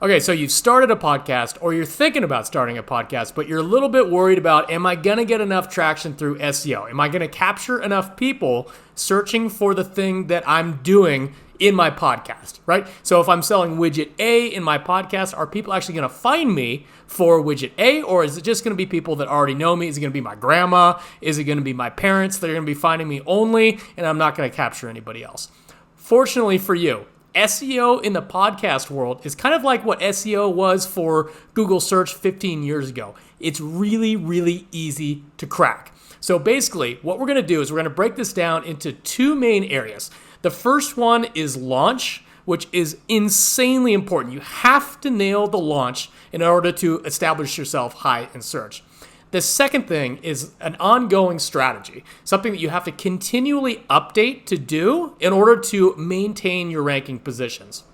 Okay, so you've started a podcast or you're thinking about starting a podcast, but you're a little bit worried about, am I going to get enough traction through SEO? Am I going to capture enough people searching for the thing that I'm doing in my podcast, right? So if I'm selling widget A in my podcast, are people actually going to find me for widget A, or is it just going to be people that already know me? Is it going to be my grandma? Is it going to be my parents that are going to be finding me only, and I'm not going to capture anybody else? Fortunately for you, SEO in the podcast world is kind of like what SEO was for Google search 15 years ago. It's really, really easy to crack. So basically, what we're going to do is we're going to break this down into two main areas. The first one is launch, which is insanely important. You have to nail the launch in order to establish yourself high in search. The second thing is an ongoing strategy, something that you have to continually update to do in order to maintain your ranking positions.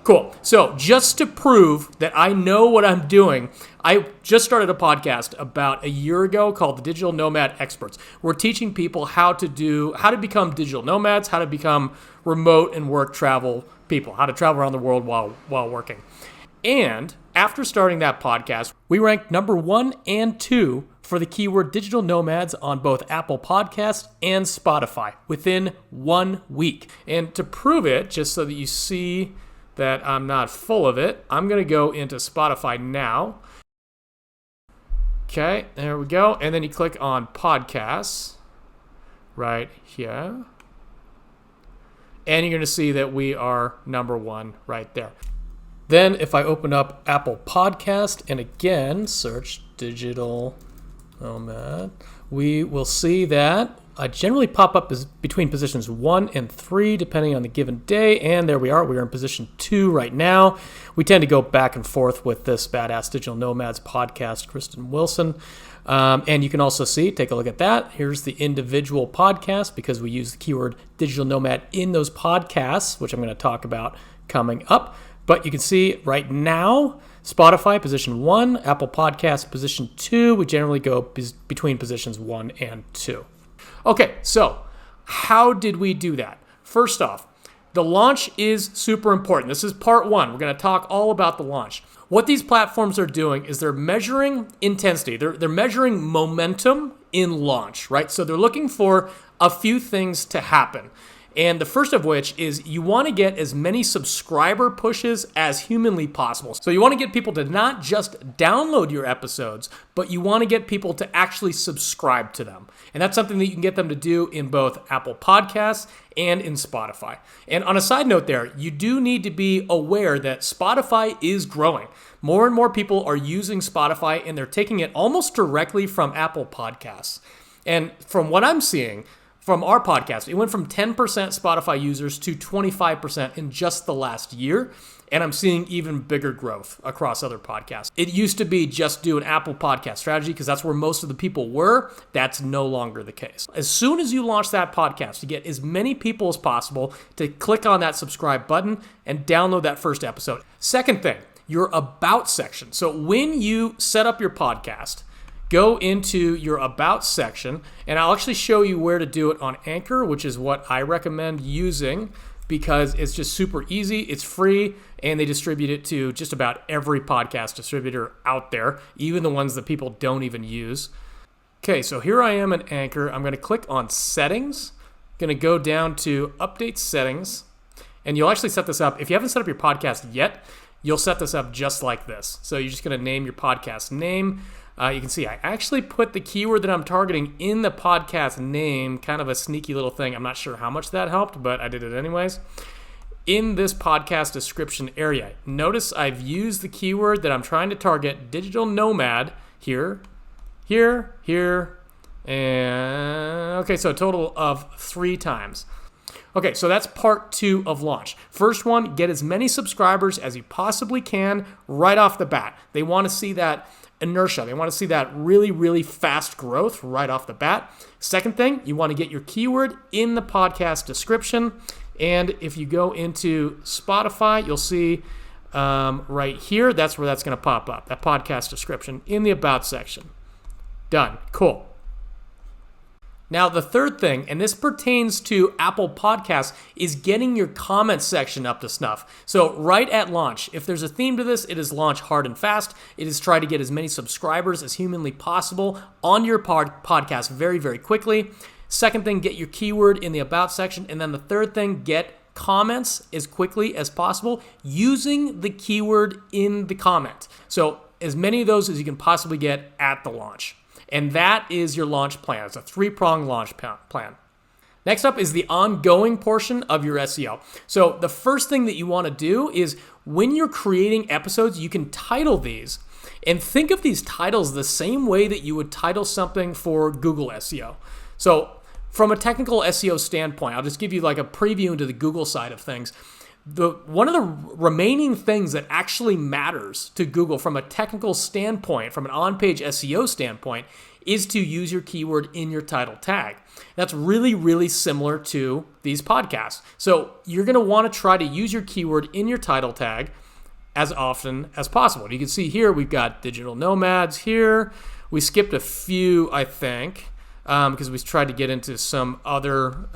Cool. So just to prove that I know what I'm doing, I just started a podcast about a year ago called the Digital Nomad Experts. We're teaching people how to become digital nomads, how to become remote and work travel people, how to travel around the world while working. And after starting that podcast, we ranked number 1 and 2 for the keyword digital nomads on both Apple Podcasts and Spotify within 1 week. And to prove it, just so that you see that I'm not full of it, I'm going to go into Spotify now. Okay, there we go. And then you click on podcasts right here. And you're going to see that we are number 1 right there. Then if I open up Apple Podcast and again search digital nomad, we will see that I generally pop up between positions 1 and 3 depending on the given day. And there we are. We are in position 2 right now. We tend to go back and forth with this Badass Digital Nomads podcast, Kristen Wilson. And you can also see, take a look at that. Here's the individual podcast because we use the keyword digital nomad in those podcasts, which I'm going to talk about coming up. But you can see right now, Spotify, position 1, Apple Podcasts, position 2. We generally go between positions 1 and 2. Okay, so how did we do that? First off, the launch is super important. This is part 1. We're going to talk all about the launch. What these platforms are doing is they're measuring intensity. They're measuring momentum in launch, right? So they're looking for a few things to happen. And the first of which is you want to get as many subscriber pushes as humanly possible. So you want to get people to not just download your episodes, but you want to get people to actually subscribe to them. And that's something that you can get them to do in both Apple Podcasts and in Spotify. And on a side note there, you do need to be aware that Spotify is growing. More and more people are using Spotify and they're taking it almost directly from Apple Podcasts. And from what I'm seeing, from our podcast, it went from 10% Spotify users to 25% in just the last year. And I'm seeing even bigger growth across other podcasts. It used to be just do an Apple Podcast strategy because that's where most of the people were. That's no longer the case. As soon as you launch that podcast, you get as many people as possible to click on that subscribe button and download that first episode. Second thing, your About section. So when you set up your podcast, go into your About section, and I'll actually show you where to do it on Anchor, which is what I recommend using because it's just super easy, it's free, and they distribute it to just about every podcast distributor out there, even the ones that people don't even use. Okay, so here I am in Anchor. I'm going to click on Settings. I'm going to go down to Update Settings, and you'll actually set this up. If you haven't set up your podcast yet, you'll set this up just like this. So you're just going to name your podcast name. You can see I actually put the keyword that I'm targeting in the podcast name, kind of a sneaky little thing. I'm not sure how much that helped, but I did it anyways. In this podcast description area, notice I've used the keyword that I'm trying to target, digital nomad, here, and okay, so a total of 3 times. Okay, so that's part 2 of launch. First one, get as many subscribers as you possibly can right off the bat. They want to see that inertia. They want to see that really, really fast growth right off the bat. Second thing, you want to get your keyword in the podcast description. And if you go into Spotify, you'll see right here, that's where that's going to pop up, that podcast description in the About section. Done. Cool. Now, the third thing, and this pertains to Apple Podcasts, is getting your comment section up to snuff. So right at launch, if there's a theme to this, it is launch hard and fast. It is try to get as many subscribers as humanly possible on your podcast very, very quickly. Second thing, get your keyword in the about section. And then the third thing, get comments as quickly as possible using the keyword in the comment. So as many of those as you can possibly get at the launch. And that is your launch plan. It's a 3-pronged launch plan. Next up is the ongoing portion of your SEO. So the first thing that you want to do is when you're creating episodes, you can title these and think of these titles the same way that you would title something for Google SEO. So from a technical SEO standpoint, I'll just give you like a preview into the Google side of things. One of the remaining things that actually matters to Google from a technical standpoint, from an on-page SEO standpoint, is to use your keyword in your title tag. That's really, really similar to these podcasts. So you're going to want to try to use your keyword in your title tag as often as possible. You can see here we've got digital nomads here. We skipped a few, I think, because we tried to get into some other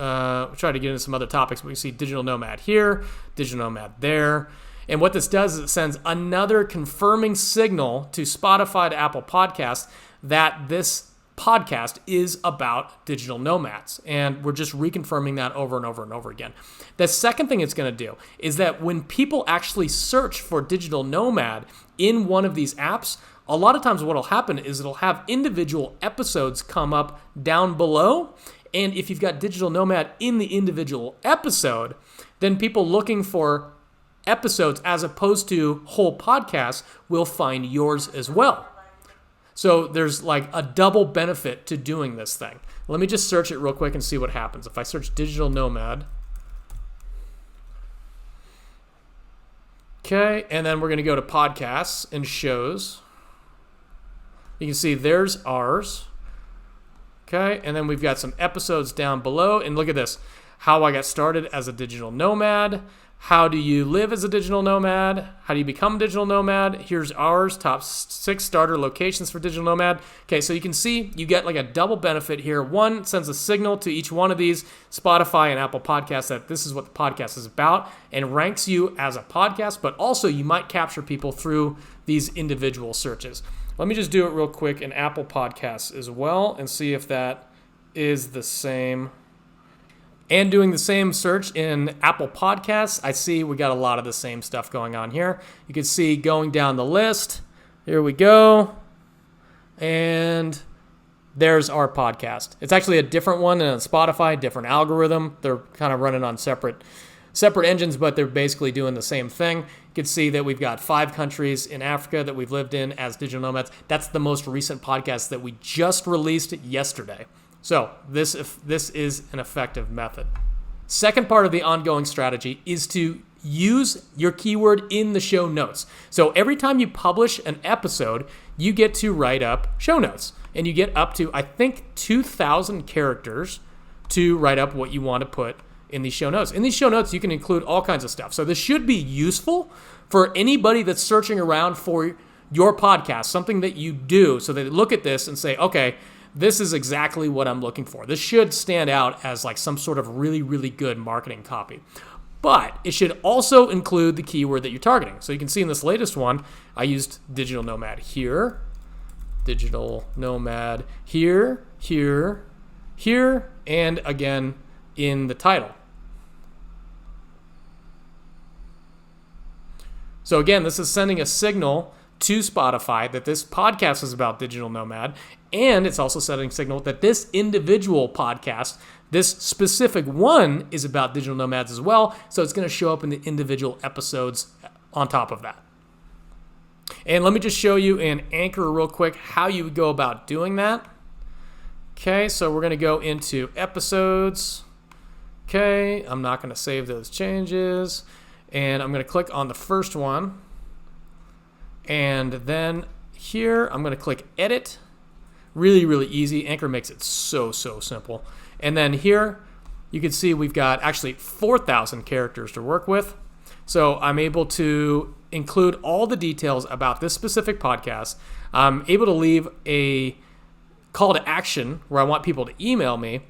topics. We see digital nomad here, digital nomad there. And what this does is it sends another confirming signal to Spotify, to Apple Podcasts, that this podcast is about digital nomads. And we're just reconfirming that over and over and over again. The second thing it's going to do is that when people actually search for digital nomad in one of these apps, a lot of times what will happen is it'll have individual episodes come up down below. And if you've got digital nomad in the individual episode, then people looking for episodes as opposed to whole podcasts will find yours as well. So there's like a double benefit to doing this thing. Let me just search it real quick and see what happens. If I search digital nomad. Okay, and then we're going to go to podcasts and shows. You can see there's ours. Okay, and then we've got some episodes down below. And look at this. How I got started as a digital nomad. How do you live as a digital nomad? How do you become a digital nomad? Here's ours, top 6 starter locations for digital nomad. Okay, so you can see you get like a double benefit here. One, sends a signal to each one of these, Spotify and Apple Podcasts, that this is what the podcast is about and ranks you as a podcast, but also you might capture people through these individual searches. Let me just do it real quick in Apple Podcasts as well and see if that is the same. And doing the same search in Apple Podcasts, I see we got a lot of the same stuff going on here. You can see going down the list. Here we go. And there's our podcast. It's actually a different one than on Spotify, different algorithm. They're kind of running on separate engines, but they're basically doing the same thing. You can see that we've got 5 countries in Africa that we've lived in as digital nomads. That's the most recent podcast that we just released yesterday. So this is an effective method. Second part of the ongoing strategy is to use your keyword in the show notes. So every time you publish an episode, you get to write up show notes. And you get up to, I think, 2,000 characters to write up what you want to put in these show notes. In these show notes, you can include all kinds of stuff. So this should be useful for anybody that's searching around for your podcast, something that you do, so they look at this and say, okay, this is exactly what I'm looking for. This should stand out as like some sort of really, really good marketing copy. But it should also include the keyword that you're targeting. So you can see in this latest one, I used digital nomad here, digital nomad here, here, here, and again in the title. So again, this is sending a signal to Spotify that this podcast is about digital nomad, and it's also sending a signal that this individual podcast, this specific one, is about digital nomads as well, so it's going to show up in the individual episodes on top of that. And let me just show you in Anchor real quick how you would go about doing that. Okay, so we're going to go into episodes. Okay, I'm not going to save those changes, and I'm going to click on the first one. And then here, I'm going to click Edit. Really, really easy. Anchor makes it so simple. And then here, you can see we've got actually 4,000 characters to work with. So I'm able to include all the details about this specific podcast. I'm able to leave a call to action where I want people to email me,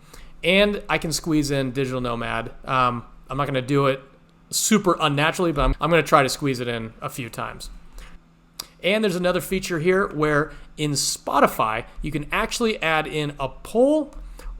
and I can squeeze in digital nomad. I'm not going to do it super unnaturally, but I'm going to try to squeeze it in a few times. And there's another feature here where in Spotify, you can actually add in a poll,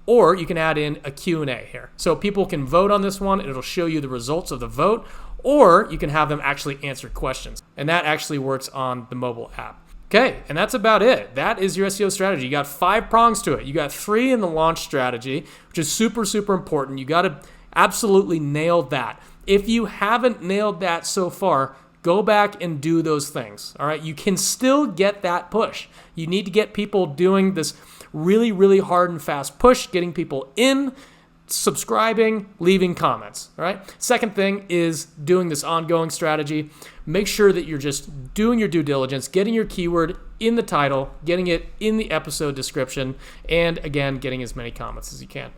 or you can add in a Q&A here. So people can vote on this one, and it'll show you the results of the vote, or you can have them actually answer questions. And that actually works on the mobile app. Okay, and that's about it. That is your SEO strategy. You got 5 prongs to it. You got 3 in the launch strategy, which is super, super important. You got to absolutely nail that. If you haven't nailed that so far, go back and do those things. All right, you can still get that push. You need to get people doing this really, really hard and fast push, getting people in, subscribing, leaving comments. All right. Second thing is doing this ongoing strategy. Make sure that you're just doing your due diligence, getting your keyword in the title, getting it in the episode description, and again, getting as many comments as you can.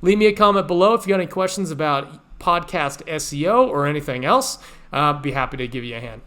Leave me a comment below if you got any questions about podcast SEO or anything else. Be happy to give you a hand.